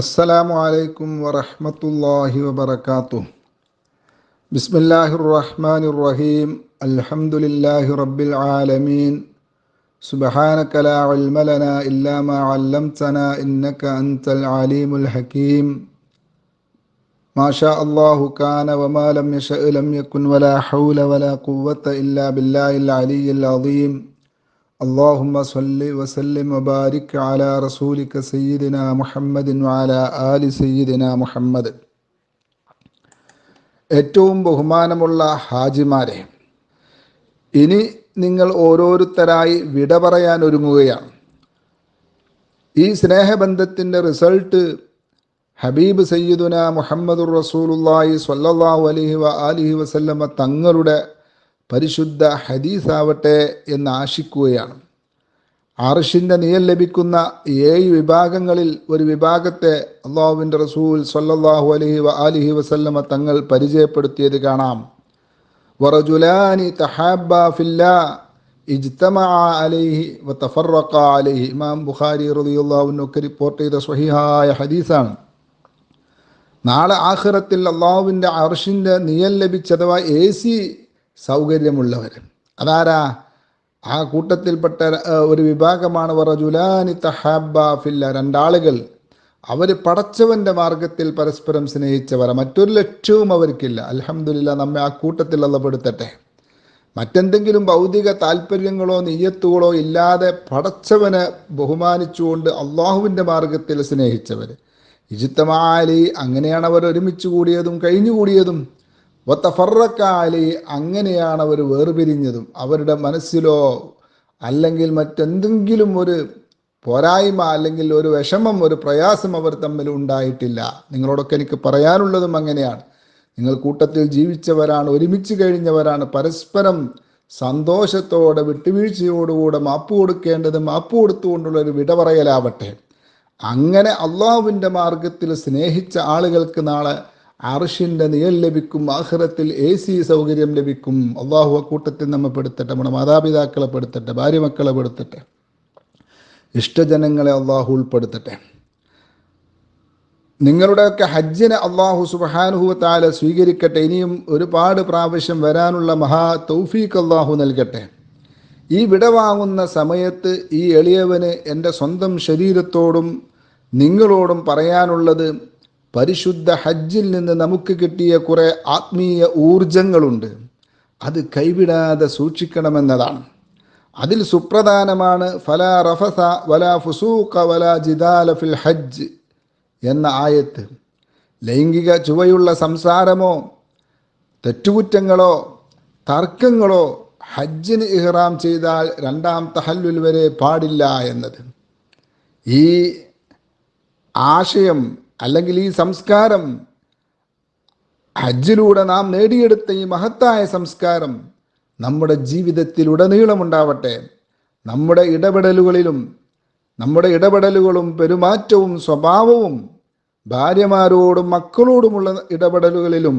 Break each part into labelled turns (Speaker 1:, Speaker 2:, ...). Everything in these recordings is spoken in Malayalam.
Speaker 1: അസ്സലാമു അലൈക്കും വറഹ്മത്തുള്ളാഹി വബറകാതുഹു. ബിസ്മില്ലാഹിർ റഹ്മാനിർ റഹീം. അൽഹംദുലില്ലാഹി റബ്ബിൽ ആലമീൻ. സുബ്ഹാനക ലാ ഇൽമ ലനാ ഇല്ലാ മാ അല്ലംതനാ ഇന്നക അൻതൽ അലീമുൽ ഹകീം. മാ ഷാ അല്ലാഹു കാന വമാ ലം യശഅ ലം യകുൻ വലാ ഹൗല വലാ ഖുവ്വത ഇല്ലാ ബില്ലാഹിൽ അലിയ്യിൽ അദീം. അല്ലാഹുമ്മ സ്വല്ലി വസല്ലിം വബാരിക് അലാ റസൂലിക സയ്യിദിനാ മുഹമ്മദിൻ വഅലാ ആലി സയ്യിദിനാ മുഹമ്മദ്. ഏറ്റവും ബഹുമാനമുള്ള ഹാജിമാരെ, ഇനി നിങ്ങൾ ഓരോരുത്തരായി വിട പറയാൻ ഒരുങ്ങുകയാണ്. ഈ സ്നേഹബന്ധത്തിൻ്റെ റിസൾട്ട് ഹബീബ് സയ്യിദുനാ മുഹമ്മദുർ റസൂലുള്ളാഹി സ്വല്ലല്ലാഹു അലൈഹി വആലിഹി വസല്ലമ തങ്ങളുടെ പരിശുദ്ധ ഹദീസാവട്ടെ എന്ന് ആശിക്കുകയാണ്. അർശിൻ്റെ നിഴൽ ലഭിക്കുന്ന 7 വിഭാഗങ്ങളിൽ ഒരു വിഭാഗത്തെ അല്ലാഹുവിൻ്റെ റസൂൽ സ്വല്ലല്ലാഹു അലൈഹി വആലിഹി വസല്ലമ തങ്ങൾ പരിചയപ്പെടുത്തിയത് കാണാം. വറജുലാനി തഹാബ്ബാ ഫില്ലാഹ് ഇജ്തമഅ അലൈഹി വതഫറഖാ അലൈഹി. ഇമാം ബുഖാരി റളിയല്ലാഹു അൻഹു റിപ്പോർട്ട് ചെയ്ത സ്വഹീഹായ ഹദീസാണ്. നാളെ ആഖിറത്തിൽ അല്ലാഹുവിൻ്റെ അർശിൻ്റെ നിഴൽ ലഭിച്ച അഥവാ AC സൗകര്യമുള്ളവർ അതാരാ? ആ കൂട്ടത്തിൽപ്പെട്ട ഒരു വിഭാഗമാണ് വറജുലാനി തഹാബ്ബാ ഫില്ലാഹ്. 2 ആളുകൾ, അവർ പടച്ചവൻ്റെ മാർഗത്തിൽ പരസ്പരം സ്നേഹിച്ചവർ. മറ്റൊരു ലക്ഷ്യവും അവർക്കില്ല. അൽഹംദുലില്ലാഹ്, നമ്മെ ആ കൂട്ടത്തിൽ അല്ലാഹ് പെടുത്തട്ടെ. മറ്റെന്തെങ്കിലും ഭൗതിക താല്പര്യങ്ങളോ നിയ്യത്തുകളോ ഇല്ലാതെ പടച്ചവനെ ബഹുമാനിച്ചുകൊണ്ട് അള്ളാഹുവിൻ്റെ മാർഗത്തിൽ സ്നേഹിച്ചവർ. ഇജ്തമഅ അലൈഹി, അങ്ങനെയാണ് അവർ ഒരുമിച്ച് കൂടിയതും കഴിഞ്ഞുകൂടിയതും. വതഫറഖ അലൈഹി, അങ്ങനെയാണ് അവർ വേർപിരിഞ്ഞതും. അവരുടെ മനസ്സിലോ അല്ലെങ്കിൽ മറ്റെന്തെങ്കിലും ഒരു പോരായ്മ അല്ലെങ്കിൽ ഒരു വിഷമം, ഒരു പ്രയാസം അവർ തമ്മിൽ ഉണ്ടായിട്ടില്ല. നിങ്ങളോടൊക്കെ എനിക്ക് പറയാനുള്ളതും അങ്ങനെയാണ്. നിങ്ങൾ കൂട്ടത്തിൽ ജീവിച്ചവരാണ്, ഒരുമിച്ച് കഴിഞ്ഞവരാണ്. പരസ്പരം സന്തോഷത്തോടെ വിട്ടുവീഴ്ചയോടുകൂടെ മാപ്പ് കൊടുക്കേണ്ടത് മാപ്പ് കൊടുത്തുകൊണ്ടുള്ള ഒരു വിട പറയലാവട്ടെ. അങ്ങനെ അള്ളാഹുവിൻ്റെ മാർഗത്തിൽ സ്നേഹിച്ച ആളുകൾക്ക് നാളെ അർശിൻ്റെ നിഴൽ ലഭിക്കും, ആഖിറത്തിൽ AC സൗകര്യം ലഭിക്കും. അള്ളാഹു ആ കൂട്ടത്തിൽ നമ്മെ പെടുത്തട്ടെ. നമ്മുടെ മാതാപിതാക്കളെ പെടുത്തട്ടെ, ഭാര്യ മക്കളെ പെടുത്തട്ടെ, ഇഷ്ടജനങ്ങളെ അള്ളാഹു ഉൾപ്പെടുത്തട്ടെ. നിങ്ങളുടെയൊക്കെ ഹജ്ജിനെ അള്ളാഹു സുബ്ഹാനഹു വ തആല സ്വീകരിക്കട്ടെ. ഇനിയും ഒരുപാട് പ്രാവശ്യം വരാനുള്ള മഹാ തൗഫീഖ് അള്ളാഹു നൽകട്ടെ. ഈ വിടവാങ്ങുന്ന സമയത്ത് ഈ എളിയവന് എൻ്റെ സ്വന്തം ശരീരത്തോടും നിങ്ങളോടും പറയാനുള്ളത്, പരിശുദ്ധ ഹജ്ജിൽ നിന്ന് നമുക്ക് കിട്ടിയ കുറേ ആത്മീയ ഊർജങ്ങളുണ്ട്. അത് കൈവിടാതെ സൂക്ഷിക്കണമെന്നതാണ്. അതിൽ സുപ്രധാനമാണ് ഫലാ റഫസ വലാ ഫുസൂഖ വലാ ജിദാല ഫിൽ ഹജ്ജ് എന്ന ആയത്ത്. ലൈംഗിക ചുവയുള്ള സംസാരമോ തെറ്റുകുറ്റങ്ങളോ തർക്കങ്ങളോ ഹജ്ജിന് ഇഹ്റാം ചെയ്താൽ 2ാം തഹല്ലുൽ വരെ പാടില്ല എന്നത്. ഈ ആശയം അല്ലെങ്കിൽ ഈ സംസ്കാരം, ഹജ്ജിലൂടെ നാം നേടിയെടുത്ത ഈ മഹത്തായ സംസ്കാരം നമ്മുടെ ജീവിതത്തിലുടനീളമുണ്ടാവട്ടെ. നമ്മുടെ ഇടപെടലുകളും പെരുമാറ്റവും സ്വഭാവവും, ഭാര്യമാരോടും മക്കളോടുമുള്ള ഇടപെടലുകളിലും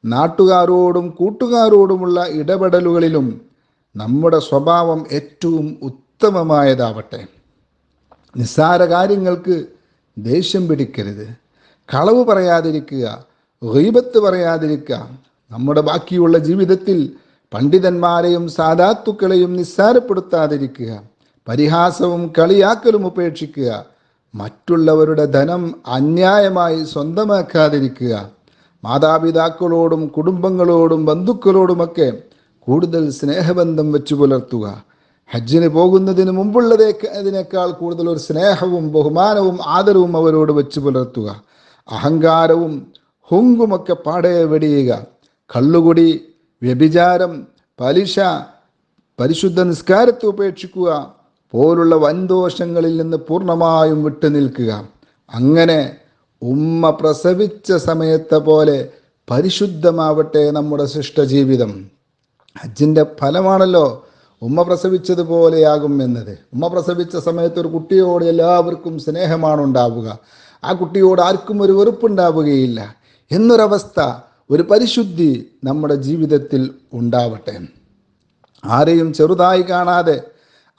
Speaker 1: നാട്ടുകാരോടും കൂട്ടുകാരോടുമുള്ള ഇടപെടലുകളിലും നമ്മുടെ സ്വഭാവം ഏറ്റവും ഉത്തമമായതാവട്ടെ. നിസ്സാര കാര്യങ്ങൾക്ക് ദേഷ്യം പിടിക്കരുത്, കളവ് പറയാതിരിക്കുക, ഗീബത്ത് പറയാതിരിക്കുക. നമ്മുടെ ബാക്കിയുള്ള ജീവിതത്തിൽ പണ്ഡിതന്മാരെയും സാദാത്തുക്കളെയും നിസ്സാരപ്പെടുത്താതിരിക്കുക, പരിഹാസവും കളിയാക്കലും ഉപേക്ഷിക്കുക, മറ്റുള്ളവരുടെ ധനം അന്യായമായി സ്വന്തമാക്കാതിരിക്കുക, മാതാപിതാക്കളോടും കുടുംബങ്ങളോടും ബന്ധുക്കളോടുമൊക്കെ കൂടുതൽ സ്നേഹബന്ധം വെച്ചു പുലർത്തുക. ഹജ്ജിന് പോകുന്നതിന് മുമ്പുള്ളതിനേക്കാൾ കൂടുതൽ ഒരു സ്നേഹവും ബഹുമാനവും ആദരവും അവരോട് വെച്ച് പുലർത്തുക. അഹങ്കാരവും ഹുങ്കുമൊക്കെ പാടെ വെടിയുക. കള്ളുകുടി, വ്യഭിചാരം, പലിശ, പരിശുദ്ധ നിസ്കാരത്തെ ഉപേക്ഷിക്കുക പോലുള്ള വൻദോഷങ്ങളിൽ നിന്ന് പൂർണ്ണമായും വിട്ടുനിൽക്കുക. അങ്ങനെ ഉമ്മ പ്രസവിച്ച സമയത്തെ പോലെ പരിശുദ്ധമാവട്ടെ നമ്മുടെ ശിഷ്ടജീവിതം. ഹജ്ജിൻ്റെ ഫലമാണല്ലോ ഉമ്മ പ്രസവിച്ചതുപോലെയാകും എന്നത്. ഉമ്മ പ്രസവിച്ച സമയത്ത് ഒരു കുട്ടിയോട് എല്ലാവർക്കും സ്നേഹമാണ് ഉണ്ടാവുക. ആ കുട്ടിയോട് ആർക്കും ഒരു വെറുപ്പുണ്ടാവുകയില്ല എന്നൊരവസ്ഥ, ഒരു പരിശുദ്ധി നമ്മുടെ ജീവിതത്തിൽ ഉണ്ടാവട്ടെ. ആരെയും ചെറുതായി കാണാതെ,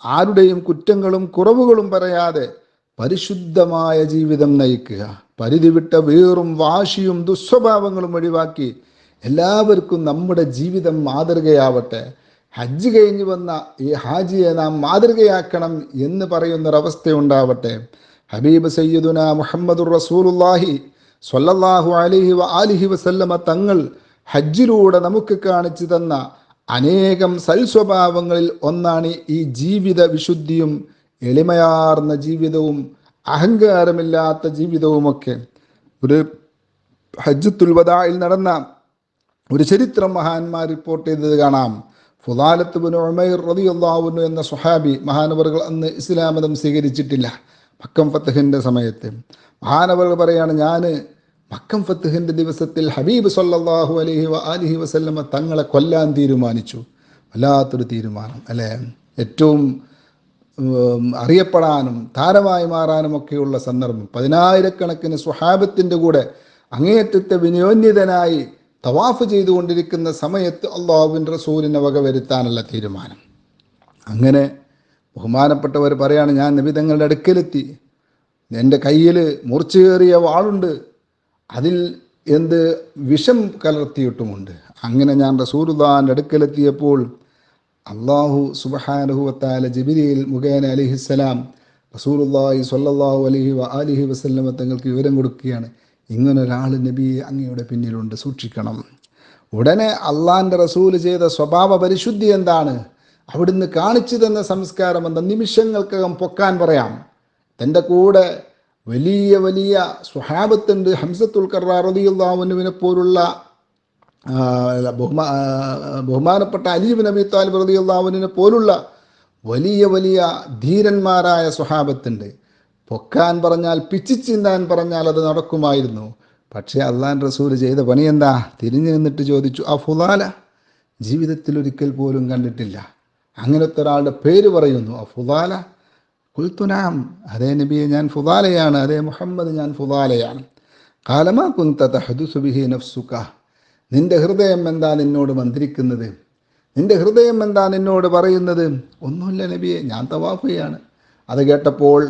Speaker 1: ആരുടെയും കുറ്റങ്ങളും കുറവുകളും പറയാതെ പരിശുദ്ധമായ ജീവിതം നയിക്കുക. പരിധി വിട്ട വീറും വാശിയും ദുസ്വഭാവങ്ങളും ഒഴിവാക്കി എല്ലാവർക്കും നമ്മുടെ ജീവിതം മാതൃകയാവട്ടെ. ഹജ്ജ് കഴിഞ്ഞു വന്ന ഈ ഹാജിയെ നാം മാതൃകയാക്കണം എന്ന് പറയുന്നൊരവസ്ഥയുണ്ടാവട്ടെ. ഹബീബ് സയ്യിദുന മുഹമ്മദുർ റസൂലുള്ളാഹി സ്വല്ലല്ലാഹു അലൈഹി വആലിഹി വസല്ലമ തങ്ങൾ ഹജ്ജിലൂടെ നമുക്ക് കാണിച്ചു തന്ന അനേകം സൽസ്വഭാവങ്ങളിൽ ഒന്നാണ് ഈ ജീവിത വിശുദ്ധിയും എളിമയാർന്ന ജീവിതവും അഹങ്കാരമില്ലാത്ത ജീവിതവുമൊക്കെ. ഒരു ഹജ്ജത്തുൽ വദാഇൽ നടന്ന ഒരു ചരിത്രം മഹാന്മാർ റിപ്പോർട്ട് ചെയ്തത് കാണാം. ഫുദാലത്ത് ബിൻ ഉമൈർ റളിയല്ലാഹു അൻഹു എന്ന സ്വഹാബി, മഹാനവറുകൾ അന്ന് ഇസ്ലാം മതം സ്വീകരിച്ചിട്ടില്ല. മക്കം ഫത്ഹിൻ്റെ സമയത്ത് മഹാനവറുകൾ പറയാണ്, ഞാൻ മക്കം ഫത്ഹിൻ്റെ ദിവസത്തിൽ ഹബീബ് സല്ലല്ലാഹു അലൈഹി വആലിഹി വസല്ലമ തങ്ങളെ കൊല്ലാൻ തീരുമാനിച്ചു. വല്ലാത്തൊരു തീരുമാനം അല്ലേ. ഏറ്റവും അറിയപ്പെടാനും താരമായി മാറാനും ഒക്കെയുള്ള സന്ദർഭം. 10,000-കണക്കിന് സ്വഹാബത്തിൻ്റെ കൂടെ അങ്ങേയറ്റത്തെ വിനിയോന്യതനായി തവാഫ് ചെയ്തുകൊണ്ടിരിക്കുന്ന സമയത്ത് അള്ളാഹുവിൻ്റെ റസൂലിനെ വകവരുത്താനുള്ള തീരുമാനം. അങ്ങനെ ബഹുമാനപ്പെട്ടവർ പറയാണ്, ഞാൻ നബി തങ്ങളുടെ അടുക്കലെത്തി. എൻ്റെ കയ്യിൽ മൂർച്ചയേറിയ വാളുണ്ട്, അതിൽ വിഷം കലർത്തിയിട്ടുമുണ്ട്. അങ്ങനെ ഞാൻ റസൂലുള്ളാഹിൻ്റെ അടുക്കലെത്തിയപ്പോൾ അള്ളാഹു സുബ്ഹാനഹു വതആല ജിബ്രീൽ മുഖേന അലൈഹിസ്സലാം റസൂലുള്ളാഹി സ്വല്ലല്ലാഹു അലൈഹി വആലിഹി വസല്ലമ തങ്ങൾക്ക് വിവരം കൊടുക്കുകയാണ്, ഇങ്ങനൊരാൾ നബിയെ അങ്ങയുടെ പിന്നിലുണ്ട്, സൂക്ഷിക്കണം. ഉടനെ അള്ളാഹിൻ്റെ റസൂൽ ചെയ്ത സ്വഭാവ പരിശുദ്ധി എന്താണ്, അവിടുന്ന് കാണിച്ചു തന്ന സംസ്കാരം എന്താ, നിമിഷങ്ങൾക്കകം പൊക്കാൻ പറയാം. തൻ്റെ കൂടെ വലിയ വലിയ സ്വഹാബത്തുണ്ട്. ഹംസത്തുൽ ഖർറാർ റളിയല്ലാഹു അൻഹുവിനെ പോലുള്ള ബഹുമാനപ്പെട്ട അലി ഇബ്നു അബീ ത്വാലിബ് റളിയല്ലാഹു അൻഹുവിനെ പോലുള്ള വലിയ വലിയ ധീരന്മാരായ സ്വഹാബത്തുണ്ട്. പൊക്കാൻ പറഞ്ഞാൽ, പിച്ചി ചീന്താൻ പറഞ്ഞാൽ അത് നടക്കുമായിരുന്നു. പക്ഷേ അള്ളാഹുവിൻ്റെ റസൂൽ ചെയ്ത പണി എന്താ, തിരിഞ്ഞു നിന്നിട്ട് ചോദിച്ചു, ആ ഫുദാല ജീവിതത്തിൽ ഒരിക്കൽ പോലും കണ്ടിട്ടില്ല. അങ്ങനത്തെ ഒരാളുടെ പേര് പറയുന്നു, ആ ഫുദാല. ഖുൽതുനാം, അതേ നബിയെ ഞാൻ ഫുദാലയാണ്, അതേ മുഹമ്മദ് ഞാൻ ഫുദാലയാണ്. ഖാലമാ കുൻത തഹ്ദുസു ബിഹി നഫ്സുക, നിന്റെ ഹൃദയം എന്താ നിന്നോട് മന്ത്രിക്കുന്നത്, നിന്റെ ഹൃദയം എന്താ നിന്നോട് പറയുന്നത്? ഒന്നുമില്ല നബിയെ, ഞാൻ തവാഫ് ചെയ്യാണ്. അത് കേട്ടപ്പോൾ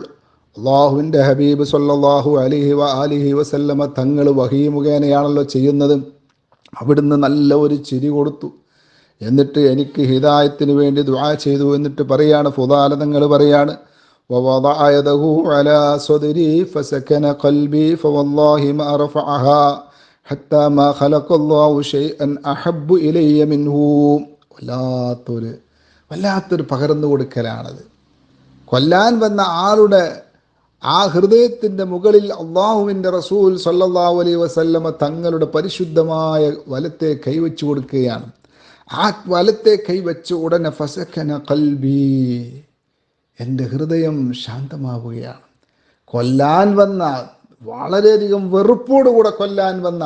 Speaker 1: അള്ളാഹുവിൻ്റെ ഹബീബ് സല്ലല്ലാഹു അലൈഹി വആലിഹി വസല്ലമ തങ്ങൾ വഹീ മുഖേനയാണല്ലോ ചെയ്യുന്നത്. അവിടുന്ന് നല്ല ഒരു ചിരി കൊടുത്തു. എന്നിട്ട് എനിക്ക് ഹിദായത്തിന് വേണ്ടി ദുആ ചെയ്തു. എന്നിട്ട് പറയാണ്, ഫുദാല തങ്ങൾ പറയാണ്, ووضع يده على صدري فسكن قلبي فوالله ما رفعها حتى ما خلق الله شيئا أحب إلي منه. വല്ലാത്തൊരു പകർന്നു കൊടുക്കലാണത്. കൊല്ലാൻ വന്ന ആളുടെ ആ ഹൃദയത്തിൻ്റെ മുകളിൽ അള്ളാഹുവിൻ്റെ റസൂൽ സല്ലല്ലാഹു അലൈഹി വസല്ലമ തങ്ങളുടെ പരിശുദ്ധമായ വലത്തെ കൈവച്ചു കൊടുക്കുകയാണ്. ആ വലത്തെ കൈവച്ച ഉടനെ ഫസക്കന ഖൽബി, എൻ്റെ ഹൃദയം ശാന്തമാവുകയാണ്. കൊല്ലാൻ വന്ന, വളരെയധികം വെറുപ്പോടുകൂടെ കൊല്ലാൻ വന്ന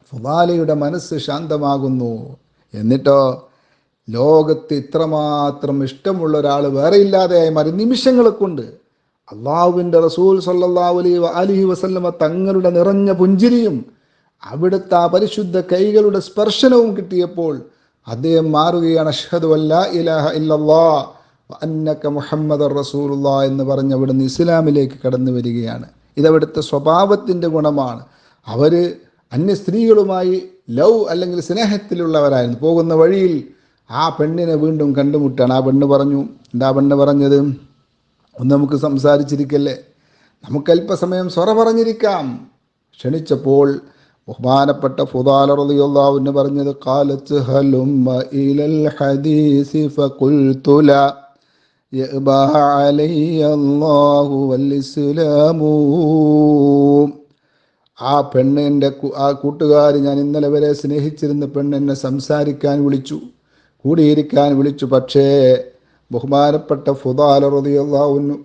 Speaker 1: ഫുദാലയുടെ മനസ്സ് ശാന്തമാകുന്നു. എന്നിട്ടോ ലോകത്ത് ഇത്രമാത്രം ഇഷ്ടമുള്ള ഒരാൾ വേറെ ഇല്ലാതെയായി മാറി. നിമിഷങ്ങളെ കൊണ്ട് അള്ളാഹുവിൻ്റെ റസൂൽ സല്ലല്ലാഹു അലൈഹി വസല്ലമ തങ്ങളുടെ നിറഞ്ഞ പുഞ്ചിരിയും അവിടുത്തെ ആ പരിശുദ്ധ കൈകളുടെ സ്പർശനവും കിട്ടിയപ്പോൾ അദ്ദേഹം മാറുകയാണ്. അഷ്ഹദു അല്ലാ ഇലാഹ ഇല്ലല്ലാഹ് വ അന്നക മുഹമ്മദുർ റസൂലുള്ളാഹ് എന്ന് പറഞ്ഞ് അവിടുന്ന് ഇസ്ലാമിലേക്ക് കടന്നു വരികയാണ്. ഇതവിടുത്തെ സ്വഭാവത്തിൻ്റെ ഗുണമാണ്. അവർ അന്യ സ്ത്രീകളുമായി അല്ലെങ്കിൽ സ്നേഹത്തിലുള്ളവരായിരുന്നു. പോകുന്ന വഴിയിൽ ആ പെണ്ണിനെ വീണ്ടും കണ്ടുമുട്ടാണ്. ആ പെണ്ണ് പറഞ്ഞു, എന്താ പെണ്ണ് പറഞ്ഞത്, ഒന്ന് നമുക്ക് സംസാരിച്ചിരിക്കല്ലേ, നമുക്ക് അല്പസമയം സ്വറ പറഞ്ഞിരിക്കാം. ക്ഷണിച്ചപ്പോൾ ബഹുമാനപ്പെട്ട ഫുദാല റളിയല്ലാഹു അൻഹു പറഞ്ഞത്, ഖാലത്ത് ഹലുമ്മ ഇലൽ ഹദീസി ഫഖുൽതു ലാ യഅബാ അലയ്യ അല്ലാഹു വൽ ഇസ്ലാമു. ആ പെണ്ണിൻ്റെ ആ കൂട്ടുകാരി, ഞാൻ ഇന്നലെ വരെ സ്നേഹിച്ചിരുന്ന പെണ്ണെന്നെ സംസാരിക്കാൻ വിളിച്ചു, കൂടിയിരിക്കാൻ വിളിച്ചു. പക്ഷേ ബഹുമാനപ്പെട്ട ഫുദാല റളിയല്ലാഹു അൻഹു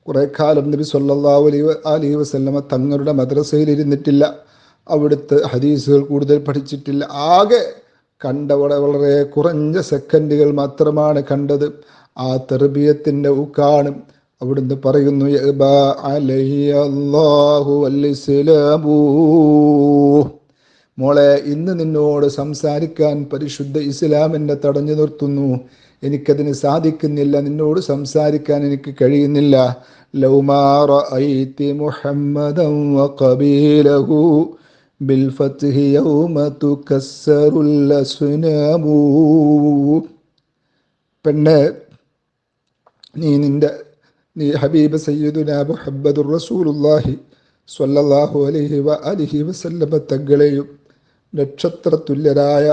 Speaker 1: കുറേ കാലം നബി സല്ലല്ലാഹു അലൈഹി വസല്ലമ തങ്ങളുടെ മദ്രസയിൽ ഇരുന്നിട്ടില്ല. അവിടുത്തെ ഹദീസുകൾ കൂടുതൽ പഠിച്ചിട്ടില്ല. ആകെ കണ്ട വളരെ കുറഞ്ഞ സെക്കൻഡുകൾ മാത്രമാണ് കണ്ടത്. ആ തർബിയത്തിൻ്റെ ഊക്കാണ്. അവിടുന്ന് പറയുന്നു, യഅബാ അലയ്യ അല്ലാഹു വൽ ഇസ്ലാമു, മോളെ ഇന്ന് നിന്നോട് സംസാരിക്കാൻ പരിശുദ്ധ ഇസ്ലാം എന്നെ തടഞ്ഞു നിർത്തുന്നു. എനിക്കതിന് സാധിക്കുന്നില്ല, നിന്നോട് സംസാരിക്കാൻ എനിക്ക് കഴിയുന്നില്ല. ലൗ മാ റഅയ്തി മുഹമ്മദൻ വഖബീലഹു ബിൽ ഫത്ഹി യൗമ തുകസ്സറുൽ അസ്നാമു. പെണ്ണെ, നീ ഹബീബ് സയ്യിദുനാ മുഹമ്മദുർ റസൂലുള്ളാഹി സ്വല്ലല്ലാഹു അലൈഹി വഅലിഹി വസല്ലമ തങ്ങളെയും നക്ഷത്രതുല്യരായ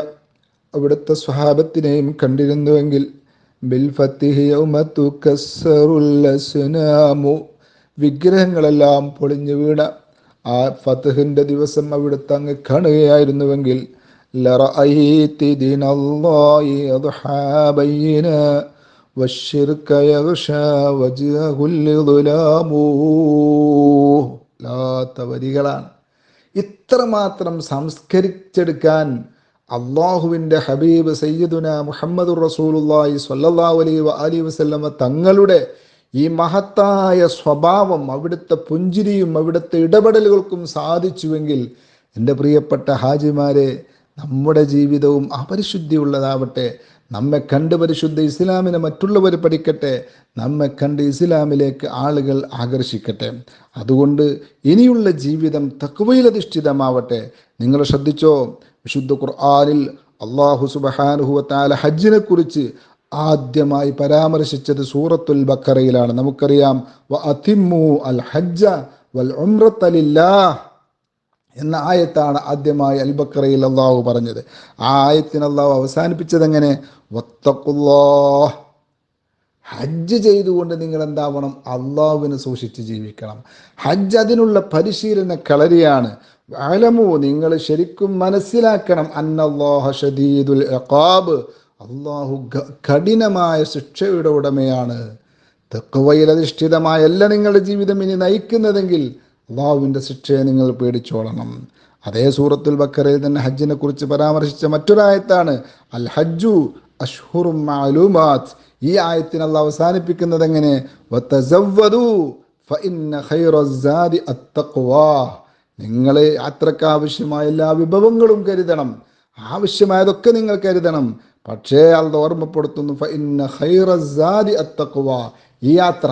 Speaker 1: അവിടുത്തെ സ്വഹാബത്തിനെയും കണ്ടിരുന്നുവെങ്കിൽ ബിൽ ഫത്ഹി യൗമ തുകസ്സറുൽ അസ്നാമു, വിഗ്രഹങ്ങളെല്ലാം പൊളിഞ്ഞു വീണ ആ ഫത്ഹിൻ്റെ ദിവസം അവിടുത്തെ അങ്ങ് കാണുകയായിരുന്നുവെങ്കിൽ ലറഅയ്തി ദീനല്ലാഹി അദ്ഹാ ബൈന വശ്ശിർക യഗ്ശാ വജ്ഹുൽ ളുലാമു. ലാത്ത വരികളാണ്. ഇത്രമാത്രം സംസ്കരിച്ചെടുക്കാൻ അള്ളാഹുവിൻ്റെ ഹബീബ് സയ്യിദുനാ മുഹമ്മദുർ റസൂലുള്ളാഹി സ്വല്ലല്ലാഹു അലൈഹി വഅലിഹി വസല്ലമ തങ്ങളുടെ ഈ മഹത്തായ സ്വഭാവം, അവിടുത്തെ പുഞ്ചിരിയും അവിടുത്തെ ഇടപെടലുകൾക്കും സാധിച്ചുവെങ്കിൽ എൻ്റെ പ്രിയപ്പെട്ട ഹാജിമാരെ, നമ്മുടെ ജീവിതവും അപരിശുദ്ധിയുള്ളതാവട്ടെ. നമ്മെ കണ്ട് പരിശുദ്ധ ഇസ്ലാമിനെ മറ്റുള്ളവർ പഠിക്കട്ടെ, നമ്മെ കണ്ട് ഇസ്ലാമിലേക്ക് ആളുകൾ ആകർഷിക്കട്ടെ. അതുകൊണ്ട് ഇനിയുള്ള ജീവിതം തഖ്വയിലധിഷ്ഠിതമാവട്ടെ. നിങ്ങൾ ശ്രദ്ധിച്ചോ, വിശുദ്ധ ഖുർആനിൽ അല്ലാഹു സുബ്ഹാനഹു വ തആല ഹജ്ജിനെ കുറിച്ച് ആദ്യമായി പരാമർശിച്ചത് സൂറത്തുൽ ബഖറയിലാണ്. നമുക്കറിയാം, വ അതിമ്മു അൽ ഹജ്ജ വൽ ഉംറത ലില്ലാഹ് എന്ന ആയത്താണ് ആദ്യമായി അൽ ബഖറയിൽ അള്ളാഹു പറഞ്ഞത്. ആ ആയത്തിന് അള്ളാഹു അവസാനിപ്പിച്ചത് എങ്ങനെ? വത്തഖുല്ലാഹ്, ഹജ്ജ് ചെയ്തുകൊണ്ട് നിങ്ങൾ എന്താവണം? അള്ളാഹുവിനെ സൂക്ഷിച്ച് ജീവിക്കണം. ഹജ്ജ് അതിനുള്ള പരിശീലന കളരിയാണ്. അലമു, നിങ്ങൾ ശരിക്കും മനസ്സിലാക്കണം, അന്നല്ലാഹ ശദീദുൽ ഇഖാബ്, അള്ളാഹു കഠിനമായ ശിക്ഷയുടെ ഉടമയാണ്. തഖ്വയിലധിഷ്ഠിതമായല്ല നിങ്ങളുടെ ജീവിതം ഇനി നയിക്കുന്നതെങ്കിൽ അള്ളാഹുവിൻ്റെ ശിക്ഷയെ നിങ്ങൾ പേടിച്ചോളണം. അതേ സൂറത്തുൽ ബഖറയിൽ തന്നെ ഹജ്ജിനെ കുറിച്ച് പരാമർശിച്ച മറ്റൊരായത്താണ് അൽ ഹജ്ജു അഷ്ഹുറും മഅലൂമാത്ത്. ഈ ആയത്തിന് അള്ളാഹു അവസാനിപ്പിക്കുന്നത് എങ്ങനെ? വതസവ്വദു ഫഇന്ന ഖൈറസ്സാദി അത്തഖ്വാ, നിങ്ങൾ യാത്രക്ക് ആവശ്യമായ എല്ലാ വിഭവങ്ങളും കരുതണം, ആവശ്യമായതൊക്കെ നിങ്ങൾ കരുതണം. പക്ഷേ അത് ഓർമ്മപ്പെടുത്തുന്നു, ഫഇന്ന ഖൈറസ്സാദി അത്തഖ്വാ. ഈ യാത്ര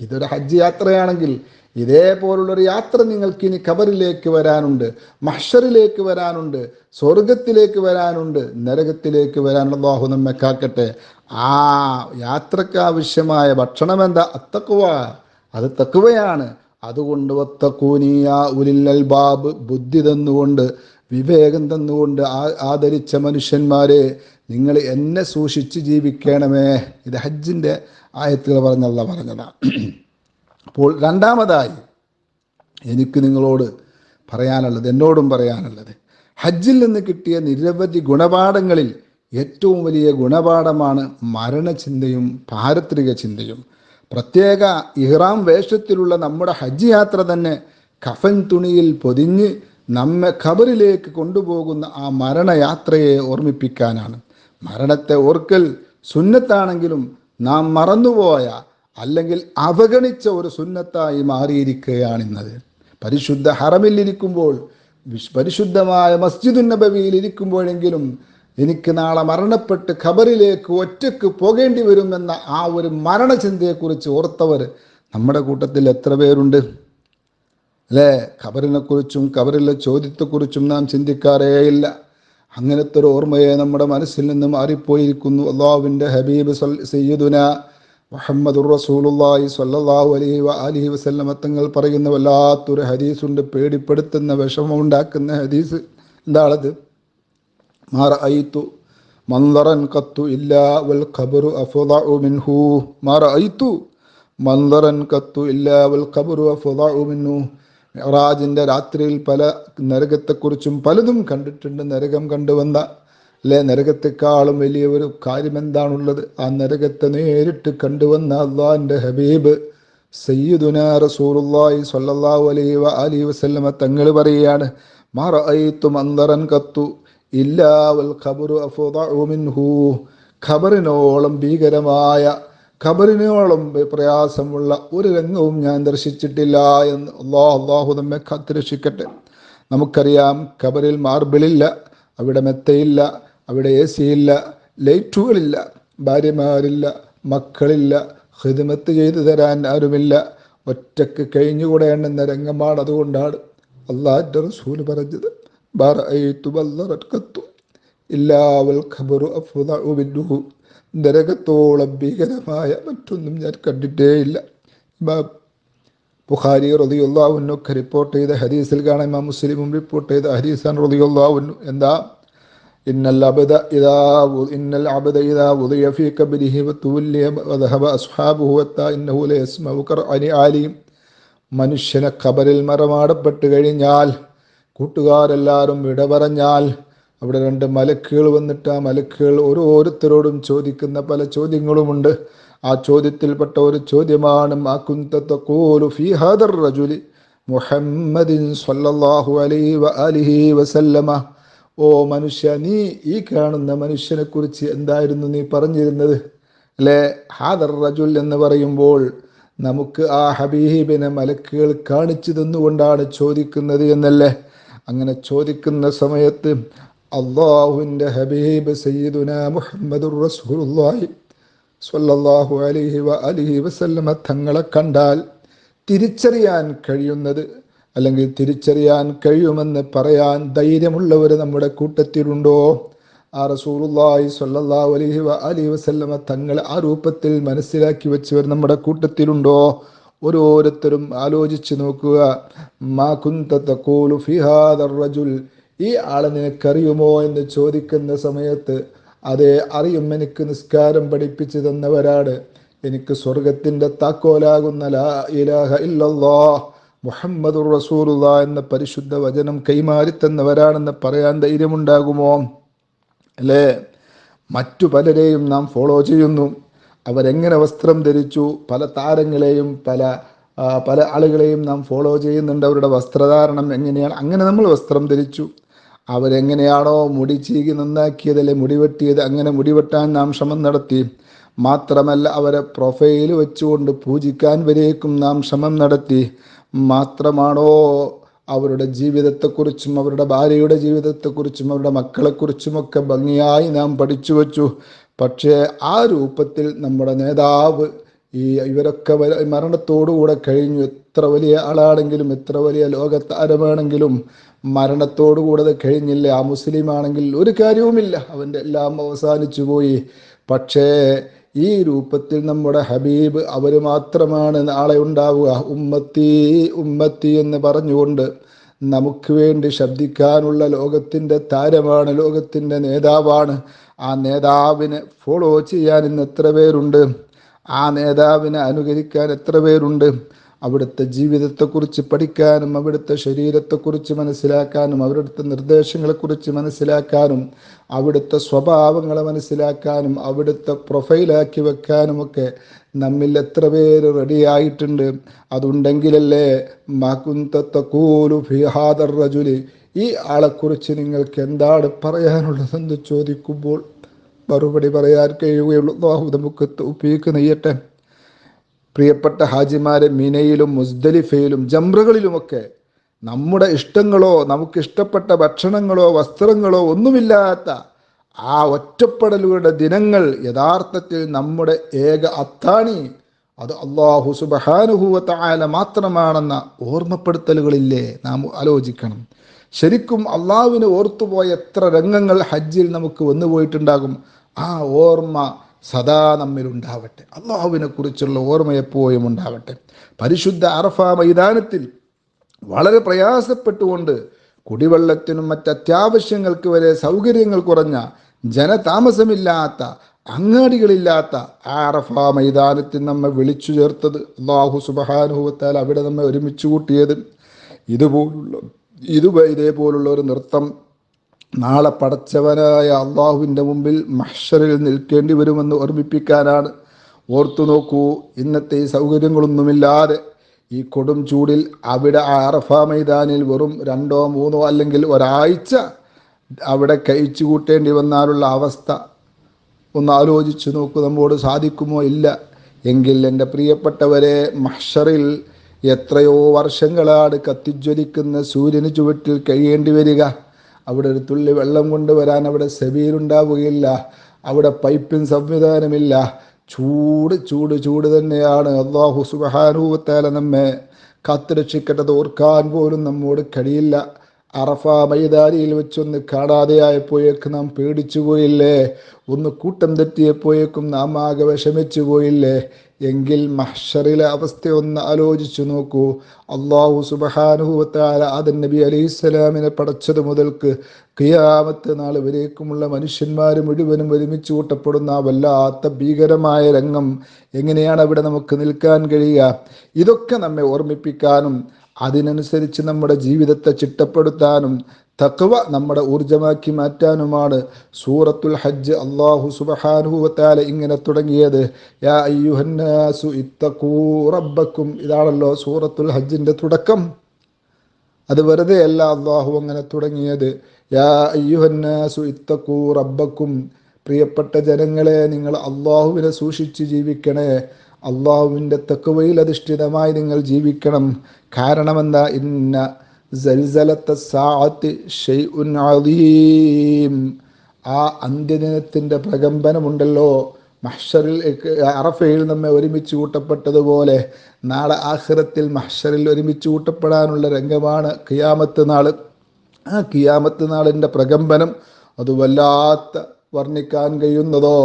Speaker 1: ഇതൊരു ഹജ്ജ് യാത്രയാണെങ്കിൽ ഇതേപോലുള്ളൊരു യാത്ര നിങ്ങൾക്ക് ഇനി ഖബറിലേക്ക് വരാനുണ്ട്, മഹ്ശറിലേക്ക് വരാനുണ്ട്, സ്വർഗത്തിലേക്ക് വരാനുണ്ട്, നരകത്തിലേക്ക് വരാനുള്ള അല്ലാഹു നമ്മെ കാക്കട്ടെ. ആ യാത്രക്ക് ആവശ്യമായ ഭക്ഷണം എന്താ? അത്തഖ്വ, അത് തഖ്വയാണ്. അതുകൊണ്ട് വത്തഖൂനി യാ ഉലിൽ അൽബാബ്, ബുദ്ധി തന്നുകൊണ്ട് വിവേകം തന്നുകൊണ്ട് ആദരിച്ച മനുഷ്യന്മാരെ, നിങ്ങൾ എന്നെ സൂക്ഷിച്ച് ജീവിക്കണമേ. ഇത് ഹജ്ജിൻ്റെ ആയത്തുകൾ പറഞ്ഞതാണ്. അപ്പോൾ രണ്ടാമതായി എനിക്ക് നിങ്ങളോട് പറയാനുള്ളത്, എന്നോടും പറയാനുള്ളത്, ഹജ്ജിൽ നിന്ന് കിട്ടിയ നിരവധി ഗുണപാഠങ്ങളിൽ ഏറ്റവും വലിയ ഗുണപാഠമാണ് മരണചിന്തയും പാരത്രിക ചിന്തയും. പ്രത്യേക ഇഹ്റാം വേഷത്തിലുള്ള നമ്മുടെ ഹജ്ജ് യാത്ര തന്നെ കഫൻ തുണിയിൽ പൊതിഞ്ഞ് നമ്മെ ഖബറിലേക്ക് കൊണ്ടുപോകുന്ന ആ മരണയാത്രയെ ഓർമ്മിപ്പിക്കാനാണ്. മരണത്തെ ഓർക്കൽ സുന്നത്താണെങ്കിലും നാം മറന്നുപോയ അല്ലെങ്കിൽ അവഗണിച്ച ഒരു സുന്നത്തായി മാറിയിരിക്കുകയാണിന്നത്. പരിശുദ്ധ ഹറമിൽ ഇരിക്കുമ്പോൾ, പരിശുദ്ധമായ മസ്ജിദുൻ നബവിയിൽ ഇരിക്കുമ്പോഴെങ്കിലും എനിക്ക് നാളെ മരണപ്പെട്ട് ഖബറിലേക്ക് ഒറ്റയ്ക്ക് പോകേണ്ടി വരുമെന്ന ആ ഒരു മരണചിന്തയെക്കുറിച്ച് ഓർത്തവർ നമ്മുടെ കൂട്ടത്തിൽ എത്ര പേരുണ്ട്? അല്ലേ? ഖബറിനെക്കുറിച്ചും ഖബറിലെ ചോദ്യത്തെക്കുറിച്ചും നാം ചിന്തിക്കാറേയില്ല. അങ്ങനത്തെ ഒരു ഓർമ്മയെ നമ്മുടെ മനസ്സിൽ നിന്ന് മാറിപ്പോയിരിക്കുന്നു. അല്ലാഹുവിൻ്റെ ഹബീബ് സയ്യിദുനാ മുഹമ്മദുർ റസൂലുള്ളാഹി സ്വല്ലല്ലാഹു അലൈഹി വഅലിഹി വസല്ലമ തങ്ങൾ പറയുന്ന വല്ലാത്തൊരു ഹദീസുണ്ട്, പേടിപ്പെടുത്തുന്ന വിഷമമുണ്ടാക്കുന്ന ഹദീസ്. എന്താണത്? മാ റഅയ്തു മൻദറൻ ഖത്തു ഇല്ലാ വൽ ഖബ്റു അഫ്ളഉ മിൻഹു. മാ റഅയ്തു മൻദറൻ ഖത്തു ഇല്ലാ വൽ ഖബ്റു അഫ്ളഉ മിൻഹു. മിഅ്റാജിൻ്റെ രാത്രിയിൽ പല നരകത്തെക്കുറിച്ചും പലതും കണ്ടിട്ടുണ്ട്. നരകം കണ്ടുവന്ന അല്ലെ, നരകത്തെക്കാളും വലിയ ഒരു കാര്യം എന്താണുള്ളത്? ആ നരകത്തെ നേരിട്ട് കണ്ടുവന്ന അള്ളാഹിൻ്റെ ഹബീബ് സയ്യിദുനാ റസൂലുള്ളാഹി സ്വല്ലല്ലാഹു അലൈഹി വഅലിഹി വസല്ലമ തങ്ങൾ പറയുകയാണ്, മാ റഅയ്തു മൻദറൻ ഖത്തു ഇല്ലാ വൽ ഖബ്റു അഫ്ളഉ മിൻഹു. ഖബറിനോളം ഭീകരമായ, ഖബറിനോളം പ്രയാസമുള്ള ഒരു രംഗവും ഞാൻ ദർശിച്ചിട്ടില്ല എന്ന് അള്ളാഹു നമ്മെ കാത്തുരക്ഷിക്കട്ടെ. നമുക്കറിയാം, ഖബറിൽ മാർബിളില്ല, അവിടെ മെത്തയില്ല, അവിടെ AC ഇല്ല, ലൈറ്റുകളില്ല. ഭാര്യമാരില്ല, മക്കളില്ല, ഖിദ്മത്ത് ചെയ്തു തരാൻ ആരുമില്ല, ഒറ്റക്ക് കഴിഞ്ഞുകൂടേണ്ടുന്ന രംഗമാണ്. അതുകൊണ്ടാണ് അള്ളാഹുവിൻ്റെ റസൂൽ പറഞ്ഞത്, നരകത്തോളം ഭീകരമായ മറ്റൊന്നും ഞാൻ കണ്ടിട്ടേയില്ല. ബുഖാരി റളിയല്ലാഹു അൻഹു ഒക്കെ റിപ്പോർട്ട് ചെയ്ത ഹദീസിൽ കാണാം, ഇമാം മുസ്ലിമും റിപ്പോർട്ട് ചെയ്ത ഹദീസാണ് റളിയല്ലാഹു അൻഹു. എന്താ? ഇന്നൽ അബ്ദ ഇദാ വുദിയ ഫീ ഖബ്രിഹി വതുവല്ലിയ വദഹബ അസ്ഹാബുഹു വത്താ ഇന്നഹു ലയസ്മഉ ഖർഅനി ആലിം. മനുഷ്യനെ ഖബറിൽ മറമാടപ്പെട്ട് കഴിഞ്ഞാൽ, കൂട്ടുകാരെല്ലാവരും വിട പറഞ്ഞാൽ, അവിടെ രണ്ട് മലക്കുകൾ വന്നിട്ട് ആ മലക്കുകൾ ഓരോരുത്തരോടും ചോദിക്കുന്ന പല ചോദ്യങ്ങളുമുണ്ട്. ആ ചോദ്യത്തിൽപ്പെട്ട ഒരു ചോദ്യമാണ്, മാ കുന്ത തഖൂലു ഫീ ഹാദർ റജുലി മുഹമ്മദിൻ സ്വല്ലല്ലാഹു അലൈഹി വആലിഹി വസല്ലമ. ഓ മനുഷ്യ, നീ ഈ കാണുന്ന മനുഷ്യനെ കുറിച്ച് എന്തായിരുന്നു നീ പറഞ്ഞിരുന്നത്? അല്ലേ? ഹാദർ റജുൽ എന്ന് പറയുമ്പോൾ നമുക്ക് ആ ഹബീബിനെ മലക്കുകൾ കാണിച്ചു തന്നുകൊണ്ടാണ് ചോദിക്കുന്നത് എന്നല്ലേ? അങ്ങനെ ചോദിക്കുന്ന സമയത്ത് അള്ളാഹുവിൻ്റെ ഹബീബ് സയ്യിദുനാ മുഹമ്മദുർ റസൂലുള്ളാഹി സ്വല്ലല്ലാഹു അലൈഹി വഅലിഹി വസല്ലമ തങ്ങളെ കണ്ടാൽ തിരിച്ചറിയാൻ കഴിയുന്നത്, അല്ലെങ്കിൽ തിരിച്ചറിയാൻ കഴിയുമെന്ന് പറയാൻ ധൈര്യമുള്ളവർ നമ്മുടെ കൂട്ടത്തിലുണ്ടോ? ആ റസൂലുള്ളാഹി സ്വല്ലല്ലാഹു അലൈഹി വഅലിഹി വസല്ലമ തങ്ങളെ ആ രൂപത്തിൽ മനസ്സിലാക്കി വെച്ചവർ നമ്മുടെ കൂട്ടത്തിലുണ്ടോ? ഓരോരുത്തരും ആലോചിച്ച് നോക്കുക. മാ കുന്ത തഖൂലു ഫീ ഹാദർ റജുൽ, ഈ ആളെ നിനക്കറിയുമോ എന്ന് ചോദിക്കുന്ന സമയത്ത്, അതെ അറിയും, എനിക്ക് നിസ്കാരം പഠിപ്പിച്ചു തന്നവരാണ്, എനിക്ക് സ്വർഗത്തിൻ്റെ താക്കോലാകുന്ന ലാ ഇലാഹ ഇല്ലല്ലാഹ് മുഹമ്മദുർ റസൂലുള്ളാഹ് എന്ന പരിശുദ്ധ വചനം കൈമാറി തന്നവരാണെന്ന് പറയാൻ ധൈര്യമുണ്ടാകുമോ? അല്ലേ? മറ്റു പലരെയും നാം ഫോളോ ചെയ്യുന്നു. അവരെങ്ങനെ വസ്ത്രം ധരിച്ചു, പല താരങ്ങളെയും പല ആളുകളെയും നാം ഫോളോ ചെയ്യുന്നുണ്ട്. അവരുടെ വസ്ത്രധാരണം എങ്ങനെയാണ്, അങ്ങനെ നമ്മൾ വസ്ത്രം ധരിച്ചു. അവരെങ്ങനെയാണോ മുടി ചീകി നന്നാക്കിയത്, അല്ലെ മുടി വെട്ടിയത്, അങ്ങനെ മുടി വെട്ടാൻ നാം ശ്രമം നടത്തി. മാത്രമല്ല അവരെ പ്രൊഫൈൽ വെച്ചുകൊണ്ട് പൂജിക്കാൻ വരേക്കും നാം ശ്രമം നടത്തി. മാത്രമാണോ അവരുടെ ജീവിതത്തെക്കുറിച്ചും അവരുടെ ഭാര്യയുടെ ജീവിതത്തെക്കുറിച്ചും അവരുടെ മക്കളെക്കുറിച്ചുമൊക്കെ ഭംഗിയായി നാം പഠിച്ചു വച്ചു. പക്ഷേ ആ രൂപത്തിൽ നമ്മുടെ നേതാവ് ഇവരൊക്കെ മരണത്തോടുകൂടെ കഴിഞ്ഞു. എത്ര വലിയ ആളാണെങ്കിലും, എത്ര വലിയ ലോകത്താരമാണെങ്കിലും മരണത്തോടുകൂടെ കഴിഞ്ഞില്ല. ആ മുസ്ലിം ആണെങ്കിൽ ഒരു കാര്യവുമില്ല, അവൻ്റെ എല്ലാം അവസാനിച്ചു പോയി. പക്ഷേ ഈ രൂപത്തിൽ നമ്മുടെ ഹബീബ് അവർ മാത്രമാണ് നാളെ ഉണ്ടാവുക. ഉമ്മത്തി ഉമ്മത്തി എന്ന് പറഞ്ഞുകൊണ്ട് നമുക്ക് വേണ്ടി ശബ്ദിക്കാനുള്ള ലോകത്തിൻ്റെ താരമാണ്, ലോകത്തിൻ്റെ നേതാവാണ്. ആ നേതാവിനെ ഫോളോ ചെയ്യാൻ ഇന്ന് എത്ര പേരുണ്ട്? ആ നേതാവിനെ അനുകരിക്കാൻ എത്ര പേരുണ്ട്? അവിടുത്തെ ജീവിതത്തെക്കുറിച്ച് പഠിക്കാനും, അവിടുത്തെ ശരീരത്തെക്കുറിച്ച് മനസ്സിലാക്കാനും, അവിടുത്തെ നിർദ്ദേശങ്ങളെക്കുറിച്ച് മനസ്സിലാക്കാനും, അവിടുത്തെ സ്വഭാവങ്ങളെ മനസ്സിലാക്കാനും, അവിടുത്തെ പ്രൊഫൈലാക്കി വെക്കാനുമൊക്കെ നമ്മിൽ എത്ര പേര് റെഡിയായിട്ടുണ്ട്? അതുണ്ടെങ്കിലല്ലേ മാ കുന്ത തഖൂലു ഫീ ഹാദർ റജുലി, ഈ ആളെക്കുറിച്ച് നിങ്ങൾക്ക് എന്താണ് പറയാനുള്ളതെന്ന് ചോദിക്കുമ്പോൾ മറുപടി പറയാൻ കഴിയുകയുള്ളൂ. അല്ലാഹു നമുക്ക് തൗഫീഖ് നെയ്യട്ടെ. പ്രിയപ്പെട്ട ഹാജിമാരെ, മിനയിലും മുസ്ദലിഫയിലും ജംറകളിലുമൊക്കെ നമ്മുടെ ഇഷ്ടങ്ങളോ നമുക്കിഷ്ടപ്പെട്ട ഭക്ഷണങ്ങളോ വസ്ത്രങ്ങളോ ഒന്നുമില്ലാത്ത ആ ഒറ്റപ്പെടലുകളുടെ ദിനങ്ങൾ യഥാർത്ഥത്തിൽ നമ്മുടെ ഏക അത്താണി അത് അല്ലാഹു സുബ്ഹാനഹു വ തആല മാത്രമാണെന്ന ഓർമ്മപ്പെടുത്തലുകളില്ലേ നാം ആലോചിക്കണം. ശരിക്കും അള്ളാഹുവിനെ ഓർത്തുപോയ എത്ര രംഗങ്ങൾ ഹജ്ജിൽ നമുക്ക് വന്നുപോയിട്ടുണ്ടാകും. ആ ഓർമ്മ സദാ നമ്മിലുണ്ടാവട്ടെ. അള്ളാഹുവിനെ കുറിച്ചുള്ള ഓർമ്മ എപ്പോഴും ഉണ്ടാവട്ടെ. പരിശുദ്ധ അറഫ മൈതാനത്തിൽ വളരെ പ്രയാസപ്പെട്ടുകൊണ്ട് കുടിവെള്ളത്തിനും മറ്റത്യാവശ്യങ്ങൾക്ക് വരെ സൗകര്യങ്ങൾ കുറഞ്ഞ, ജനതാമസമില്ലാത്ത, അങ്ങാടികളില്ലാത്ത ആ അറഫ മൈതാനത്തിൽ നമ്മെ വിളിച്ചു ചേർത്തത് അല്ലാഹു സുബ്ഹാനഹു വ തആല അവിടെ നമ്മെ ഒരുമിച്ച് കൂട്ടിയത് ഇതേപോലുള്ള ഒരു നൃത്തം നാളെ പടച്ചവനായ അള്ളാഹുവിൻ്റെ മുമ്പിൽ മഹ്ശറിൽ നിൽക്കേണ്ടി വരുമെന്ന് ഓർമ്മിപ്പിക്കാനാണ്. ഓർത്തു നോക്കൂ, ഇന്നത്തെ ഈ സൗകര്യങ്ങളൊന്നുമില്ലാതെ ഈ കൊടും ചൂടിൽ അവിടെ അറഫ മൈതാനിൽ വെറും 2 or 3 അല്ലെങ്കിൽ ഒരാഴ്ച അവിടെ കഴിച്ചു കൂട്ടേണ്ടി വന്നാലുള്ള അവസ്ഥ ഒന്ന് ആലോചിച്ചു നോക്കൂ. നമ്മോട് സാധിക്കുമോ? ഇല്ല. എങ്കിൽ എൻ്റെ പ്രിയപ്പെട്ടവരെ, മഹ്ശറിൽ എത്രയോ വർഷങ്ങളാണ് കത്തിജ്വലിക്കുന്ന സൂര്യന് ചുവട്ടിൽ കഴിയേണ്ടി വരിക. അവിടെ ഒരു തുള്ളി വെള്ളം കൊണ്ടുവരാൻ അവിടെ സബീലുണ്ടാവുകയില്ല. അവിടെ പൈപ്പിംഗ് സംവിധാനമില്ല. ചൂട് ചൂട് ചൂട് തന്നെയാണ്. അല്ലാഹു സുബ്ഹാനഹു വ തആല നമ്മെ കാത്തുരക്ഷിക്കട്ടെ. ഓർക്കാൻ പോലും നമ്മോട് കഴിയില്ല. അറഫ മൈതാനിയിൽ വെച്ചൊന്ന് കാണാതെയായപ്പോഴേക്ക് നാം പേടിച്ചു പോയില്ലേ? ഒന്ന് കൂട്ടം തെറ്റിയപ്പോഴേക്കും നാം ആകെ വിഷമിച്ചു പോയില്ലേ? എങ്കിൽ മഹ്ശറിലെ അവസ്ഥ ഒന്ന് ആലോചിച്ചു നോക്കൂ. അല്ലാഹു സുബ്ഹാനഹു വ തആല ആദം നബി അലൈഹിസ്സലാമിനെ പടച്ചത് മുതൽക്ക് ഖിയാമത്ത് നാൾ വരേക്കുമുള്ള മനുഷ്യന്മാർ മുഴുവനും ഒരുമിച്ച് കൂട്ടപ്പെടുന്ന ആ വല്ലാത്ത ഭീകരമായ രംഗം എങ്ങനെയാണ് അവിടെ നമുക്ക് നിൽക്കാൻ കഴിയുക? ഇതൊക്കെ നമ്മെ ഓർമ്മിപ്പിക്കാനും അതിനനുസരിച്ച് നമ്മുടെ ജീവിതത്തെ ചിട്ടപ്പെടുത്താനും തഖ്വ നമ്മുടെ ഊർജമാക്കി മാറ്റാനുമാണ് സൂറത്തുൽ ഹജ്ജ് അല്ലാഹു സുബ്ഹാനഹു വ തആല ഇങ്ങനെ തുടങ്ങിയത്. യാ അയ്യുഹന്നാസു ഇത്തഖൂ റബ്ബക്കും. ഇതാണല്ലോ സൂറത്തുൽ ഹജ്ജിന്റെ തുടക്കം. അത് വെറുതെ അല്ല അല്ലാഹു അങ്ങനെ തുടങ്ങിയത്. യാ അയ്യുഹന്നാസു ഇത്തഖൂ റബ്ബക്കും. പ്രിയപ്പെട്ട ജനങ്ങളെ, നിങ്ങൾ അള്ളാഹുവിനെ സൂക്ഷിച്ച് ജീവിക്കണേ. അള്ളാഹുവിൻ്റെ തഖ്വയിൽ അധിഷ്ഠിതമായി നിങ്ങൾ ജീവിക്കണം. കാരണം എന്താ? ഇന്ന സൽസലത്ത സാഅത്തി ഷൈഉൻ അദീം. ആ അന്ത്യദിനത്തിൻ്റെ പ്രകമ്പനമുണ്ടല്ലോ, മഹ്ശറിൽ അറഫയിൽ നമ്മെ ഒരുമിച്ച് കൂട്ടപ്പെട്ടതുപോലെ നാളെ ആഖിറത്തിൽ മഹ്ശറിൽ ഒരുമിച്ച് കൂട്ടപ്പെടാനുള്ള രംഗമാണ് ഖിയാമത്ത് നാൾ. ആ ഖിയാമത്ത് നാളിൻ്റെ പ്രകമ്പനം അത് വല്ലാത്ത വർണ്ണിക്കാൻ കഴിയുന്നതോ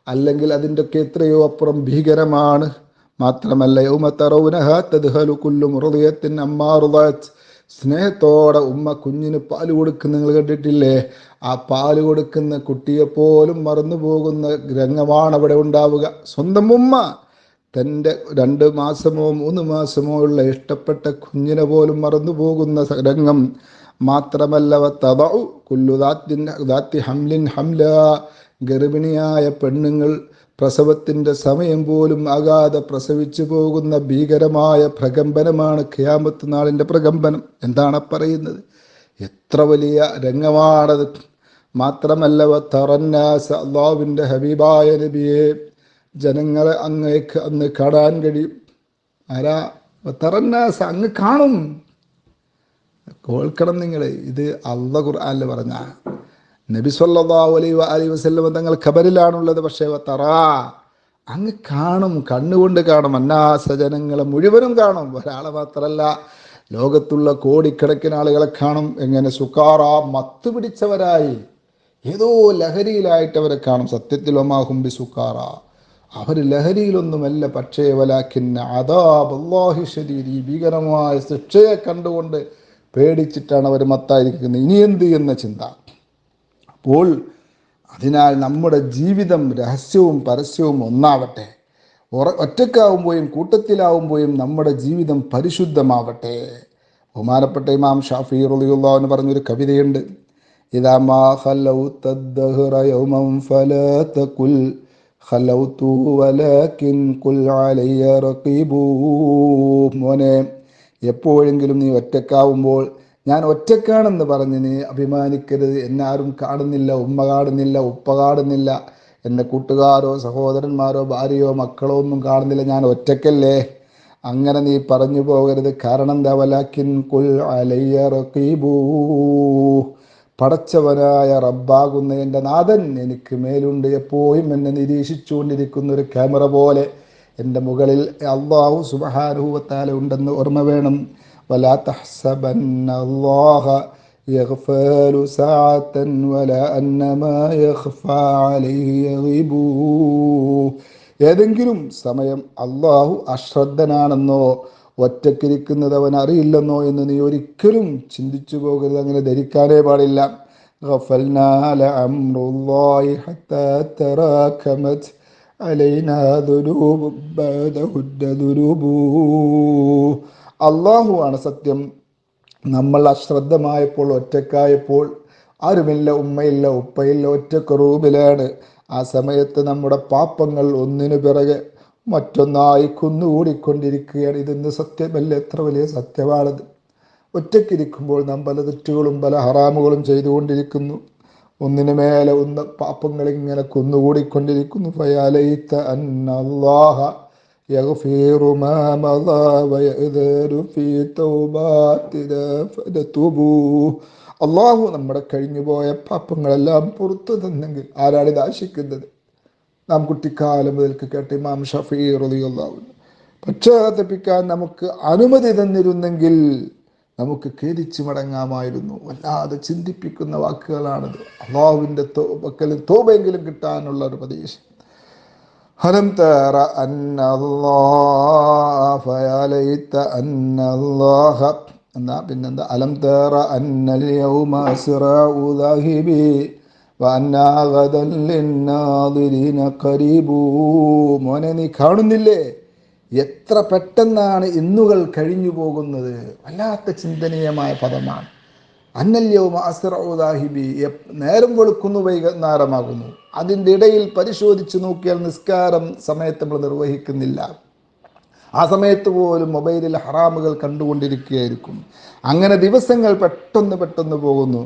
Speaker 1: അല്ലെങ്കിൽ അതിൻ്റെയൊക്കെ എത്രയോ അപ്പുറം ഭീകരമാണ്. മാത്രമല്ല യൗമ തറൗനഹാ തദ്ഹലു കുല്ലു മുർദിയത്തിൻ അമ്മാ അർളഅത്. സ്നേഹത്തോടെ ഉമ്മ കുഞ്ഞിന് പാല് കൊടുക്കുന്ന നിങ്ങൾ കണ്ടിട്ടില്ലേ? ആ പാല് കൊടുക്കുന്ന കുട്ടിയെപ്പോലും മറന്നു പോകുന്ന രംഗമാണ് അവിടെ ഉണ്ടാവുക. സ്വന്തം ഉമ്മ തൻ്റെ 2 മാസമോ 3 മാസമോ ഉള്ള ഇഷ്ടപ്പെട്ട കുഞ്ഞിനെ പോലും മറന്നു പോകുന്ന രംഗം. മാത്രമല്ല വതദഉ കുല്ലു ദാത്തി ഹംലിൻ ഹംല. ഗർഭിണിയായ പെണ്ണുങ്ങൾ പ്രസവത്തിൻ്റെ സമയം പോലും ആകാതെ പ്രസവിച്ചു പോകുന്ന ഭീകരമായ പ്രകമ്പനമാണ് ഖിയാമത്ത് നാളിൻ്റെ പ്രകമ്പനം. എന്താണ് പറയുന്നത്? എത്ര വലിയ രംഗമാണത്! മാത്രമല്ല വതറന്നാസ. അല്ലാഹുവിൻ്റെ ഹബീബായ നബിയെ, ജനങ്ങളെ അങ്ങേക്ക് അന്ന് കാണാൻ കഴിയും. ആരാ? വതറന്നാസ, അങ്ങ് കാണും. കേൾക്കണം നിങ്ങൾ, ഇത് അല്ലാഹു ഖുർആനിൽ പറഞ്ഞ നബി സല്ലല്ലാഹു അലൈഹി വസല്ലം തങ്ങൾ ഖബറിലാണുള്ളത്. പക്ഷേ തറാ, അങ്ങ് കാണും, കണ്ണുകൊണ്ട് കാണും. അന്നാസ, ജനങ്ങളെ മുഴുവനും കാണും. ഒരാളെ മാത്രമല്ല, ലോകത്തുള്ള കോടിക്കണക്കിന് ആളുകളെ കാണും. എങ്ങനെ? സുക്കാറ, മത്ത് പിടിച്ചവരായി, ഏതോ ലഹരിയിലായിട്ട് അവരെ കാണും. സത്യത്തിൽ ഒമാഹും ബി സുക്കാറ, അവർ ലഹരിയിലൊന്നുമല്ല. പക്ഷേ വലാകിന്ന അദാബ് അല്ലാഹി ശദീദ്, ഈ ഭീകരമായ ശിക്ഷയെ കണ്ടുകൊണ്ട് പേടിച്ചിട്ടാണ് അവർ മത്തായിരിക്കുന്നത്. ഇനി എന്ത് എന്ന ചിന്ത. അപ്പോൾ അതിനാൽ നമ്മുടെ ജീവിതം രഹസ്യവും പരസ്യവും ഒന്നാവട്ടെ. ഒറ്റക്കാവുമ്പോഴും കൂട്ടത്തിലാവുമ്പോഴും നമ്മുടെ ജീവിതം പരിശുദ്ധമാവട്ടെ. ബഹുമാനപ്പെട്ട ഇമാം ഷാഫി റളിയല്ലാഹു അൻഹു പറഞ്ഞൊരു കവിതയുണ്ട്. ഇദാ മാ ഖലൗത ദഹ്റ യൗമൻ ഫലാ തഖുൽ ഖലൗതു വലാകിൻ ഖുൽ അലയ്യ റഖീബു. മോനെ, എപ്പോഴെങ്കിലും നീ ഒറ്റക്കാവുമ്പോൾ ഞാൻ ഒറ്റക്കാണെന്ന് പറഞ്ഞ് നീ അഭിമാനിക്കരുത്. എന്നെ ആരും കാണുന്നില്ല, ഉമ്മ കാണുന്നില്ല, ഉപ്പ കാണുന്നില്ല, എൻ്റെ കൂട്ടുകാരോ സഹോദരന്മാരോ ഭാര്യയോ മക്കളോ ഒന്നും കാണുന്നില്ല, ഞാൻ ഒറ്റക്കല്ലേ, അങ്ങനെ നീ പറഞ്ഞു പോകരുത്. കാരണം എന്താ? വലാകിൻ ഖുൽ അലയ്യ റഖീബു. പടച്ചവനായ റബ്ബാകുന്ന എൻ്റെ നാഥൻ എനിക്ക് മേലുണ്ട്. എപ്പോഴും എന്നെ നിരീക്ഷിച്ചുകൊണ്ടിരിക്കുന്ന ഒരു ക്യാമറ പോലെ എൻ്റെ മുകളിൽ അല്ലാഹു സുബ്ഹാനഹു വ തആല ഉണ്ടെന്ന് ഓർമ്മ വേണം. വലാ തഹ്സബന്ന അല്ലാഹ യഗ്ഫലു സഅതൻ വലാ അന്നമാ യഖ്ഫാ അലൈഹി യഗീബു. ഏതെങ്കിലും സമയം അല്ലാഹു അശ്രദ്ധനാണെന്നോ ഒറ്റക്കിരിക്കുന്നത് അവൻ അറിയില്ലെന്നോ എന്ന് നീ ഒരിക്കലും ചിന്തിച്ചു പോകരുത്. അങ്ങനെ ധരിക്കാനേ പാടില്ല. ഗഫൽനാ ലഅംറുല്ലാഹി ഹത്താ തറാകമത് അലൈനാ ദുനൂബു ബഅദഹുദ്ദ ദുനൂബു. അല്ലാഹു ആണ് സത്യം. നമ്മൾ അശ്രദ്ധമായപ്പോൾ, ഒറ്റക്കായപ്പോൾ, ആരുമില്ല, ഉമ്മയില്ല, ഉപ്പയില്ല, ഒറ്റക്ക് റൂമിലാണ്. ആ സമയത്ത് നമ്മുടെ പാപങ്ങൾ ഒന്നിനു പിറകെ മറ്റൊന്നായി കുന്നുകൂടിക്കൊണ്ടിരിക്കുകയാണ്. ഇതെന്ന് സത്യമല്ല? എത്ര വലിയ സത്യമാണത്! ഒറ്റയ്ക്കിരിക്കുമ്പോൾ നാം പല തെറ്റുകളും പല ഹറാമുകളും ചെയ്തുകൊണ്ടിരിക്കുന്നു. ഒന്നിനു മേലെ ഒന്ന് പാപങ്ങളിങ്ങനെ കുന്നുകൂടിക്കൊണ്ടിരിക്കുന്നു. ഫയാലൈത അന്നല്ലാഹ യഗ്ഫിറു മാ മളാ വയഅ്ദറു ഫീ തൗബാതിനാ ഫനതുബൂ. അള്ളാഹു നമ്മുടെ കഴിഞ്ഞുപോയ പാപങ്ങളെല്ലാം പുറത്തു തന്നെങ്കിൽ ആരാണിത് ആശിക്കുന്നത്? നാം കുട്ടിക്കാലം മുതൽക്ക് കേട്ട ഇമാം ഷഫീഈ റളിയല്ലാഹു അൻഹു, പശ്ചാത്തപിക്കാൻ നമുക്ക് അനുമതി തന്നിരുന്നെങ്കിൽ നമുക്ക് ഖേദിച്ചു മടങ്ങാമായിരുന്നു. വല്ലാതെ ചിന്തിപ്പിക്കുന്ന വാക്കുകളാണത്. അള്ളാഹുവിൻ്റെ പക്കൽ തോബയെങ്കിലും കിട്ടാനുള്ള ഒരു പ്രതീക്ഷ. ഹലം തറ അന്നല്ലാഹ ഫയലൈത അന്നല്ലാഹ എന്നാ പിന്നെന്താ, അലം തറ അന്നൽ യൗമ അസ്റഉ ദാഹിബി വഅന്നാ ഗദൻ ലിന്നാദിരീന ഖരീബൂ. മോനെ, നീ കാണുന്നില്ലേ എത്ര പെട്ടെന്നാണ് ഇന്നുകൾ കഴിഞ്ഞു പോകുന്നത്? വല്ലാത്ത ചിന്തനീയമായ പദമാണ്. അന്നല്യവും അസ്റഉദാഹിബി, നേരം വെളുക്കുന്നു വൈകുന്നേരമാകുന്നു. അതിൻ്റെ ഇടയിൽ പരിശോധിച്ച് നോക്കിയാൽ നിസ്കാരം സമയത്ത് നമ്മൾ നിർവഹിക്കുന്നില്ല. ആ സമയത്ത് പോലും മൊബൈലിൽ ഹറാമുകൾ കണ്ടുകൊണ്ടിരിക്കുകയായിരിക്കും. അങ്ങനെ ദിവസങ്ങൾ പെട്ടെന്ന് പെട്ടെന്ന് പോകുന്നു.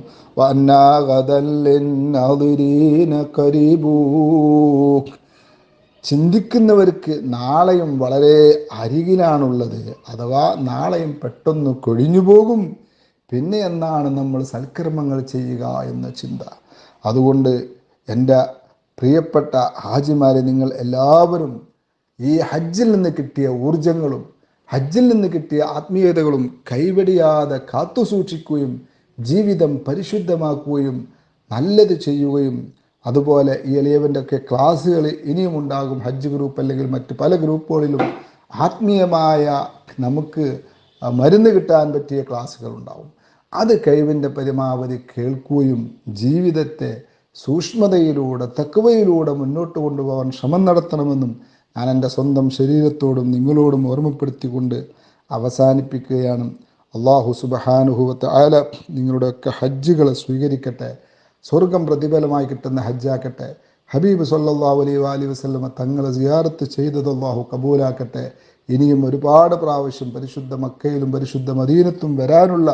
Speaker 1: ചിന്തിക്കുന്നവർക്ക് നാളെയും വളരെ അരികിലാണുള്ളത്, അഥവാ നാളെയും പെട്ടെന്ന് കൊഴിഞ്ഞു പോകും. പിന്നെ എന്നാണ് നമ്മൾ സൽക്കർമ്മങ്ങൾ ചെയ്യുക എന്ന ചിന്ത. അതുകൊണ്ട് എൻ്റെ പ്രിയപ്പെട്ട ഹാജിമാരെ, നിങ്ങൾ എല്ലാവരും ഈ ഹജ്ജിൽ നിന്ന് കിട്ടിയ ഊർജങ്ങളും ഹജ്ജിൽ നിന്ന് കിട്ടിയ ആത്മീയതകളും കൈവെടിയാതെ കാത്തു സൂക്ഷിക്കുകയും ജീവിതം പരിശുദ്ധമാക്കുകയും നല്ലത് ചെയ്യുകയും, അതുപോലെ ഈ എളിയവൻ്റെ ഒക്കെ ക്ലാസ്സുകൾ ഇനിയും ഉണ്ടാകും. ഹജ്ജ് ഗ്രൂപ്പ് അല്ലെങ്കിൽ മറ്റ് പല ഗ്രൂപ്പുകളിലും ആത്മീയമായ നമുക്ക് മരുന്ന് കിട്ടാൻ പറ്റിയ ക്ലാസ്സുകൾ ഉണ്ടാവും. അത് കഴിവിൻ്റെ പരമാവധി കേൾക്കുകയും ജീവിതത്തെ സൂക്ഷ്മതയിലൂടെ തഖ്വയിലൂടെ മുന്നോട്ട് കൊണ്ടുപോകാൻ ശ്രമം നടത്തണമെന്നും ഞാൻ എൻ്റെ സ്വന്തം ശരീരത്തോടും നിങ്ങളോടും ഓർമ്മപ്പെടുത്തിക്കൊണ്ട് അവസാനിപ്പിക്കുകയാണ്. അല്ലാഹു സുബ്ഹാനഹു വ തആല നിങ്ങളുടെയൊക്കെ ഹജ്ജുകളെ സ്വീകരിക്കട്ടെ, സ്വർഗം പ്രതിഫലമായി കിട്ടുന്ന ഹജ്ജാക്കട്ടെ. ഹബീബ് സല്ലല്ലാഹു അലൈഹി വസല്ലമ തങ്ങളെ സിയാറത്ത് ചെയ്തത് അല്ലാഹു കബൂലാക്കട്ടെ. ഇനിയും ഒരുപാട് പ്രാവശ്യം പരിശുദ്ധ മക്കയിലും പരിശുദ്ധ മദീനത്തും വരാനുള്ള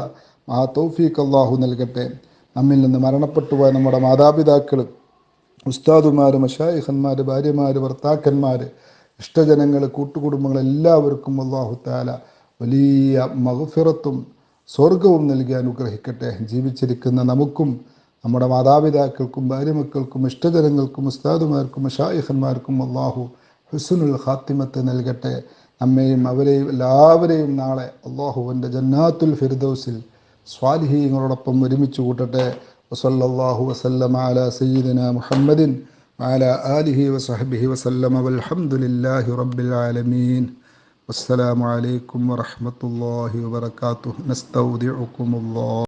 Speaker 1: ആ തൗഫീഖ് അല്ലാഹു നൽകട്ടെ. നമ്മിൽ നിന്ന് മരണപ്പെട്ടുപോയ നമ്മുടെ മാതാപിതാക്കൾ, ഉസ്താദുമാർ, മശായിഖന്മാർ, ഭാര്യമാർ, ഭർത്താക്കന്മാർ, ഇഷ്ടജനങ്ങൾ, കൂട്ടുകുടുംബങ്ങൾ എല്ലാവർക്കും അല്ലാഹു തആല വലിയ മഗ്ഫിറത്തും സ്വർഗവും നൽകി അനുഗ്രഹിക്കട്ടെ. ജീവിച്ചിരിക്കുന്ന നമുക്കും നമ്മുടെ മാതാപിതാക്കൾക്കും ഭാര്യമക്കൾക്കും ഇഷ്ടജനങ്ങൾക്കും ഉസ്താദുമാർക്കും മശായിഖന്മാർക്കും അല്ലാഹു ഹുസ്നുൽ ഖാത്തിമത്ത് നൽകട്ടെ. നമ്മെയും അവരെയും എല്ലാവരെയും നാളെ അല്ലാഹുവിൻ്റെ ജന്നാത്തുൽ ഫിർദൗസിൽ സ്വാലിഹീങ്ങളോടൊപ്പം ഒരുമിച്ച് കൂട്ടട്ടെ. വസല്ലല്ലാഹു വസല്ലമ അലാ സയ്യിദിനാ മുഹമ്മദിൻ വഅലാ ആലിഹി വസഹ്ബിഹി വസല്ലമ വൽഹംദുലില്ലാഹി റബ്ബിൽ ആലമീൻ. വസ്സലാമു അലൈക്കും വറഹ്മത്തുള്ളാഹി വബറകാതുഹു. നസ്തൗദിഉകുമുല്ലാഹ്.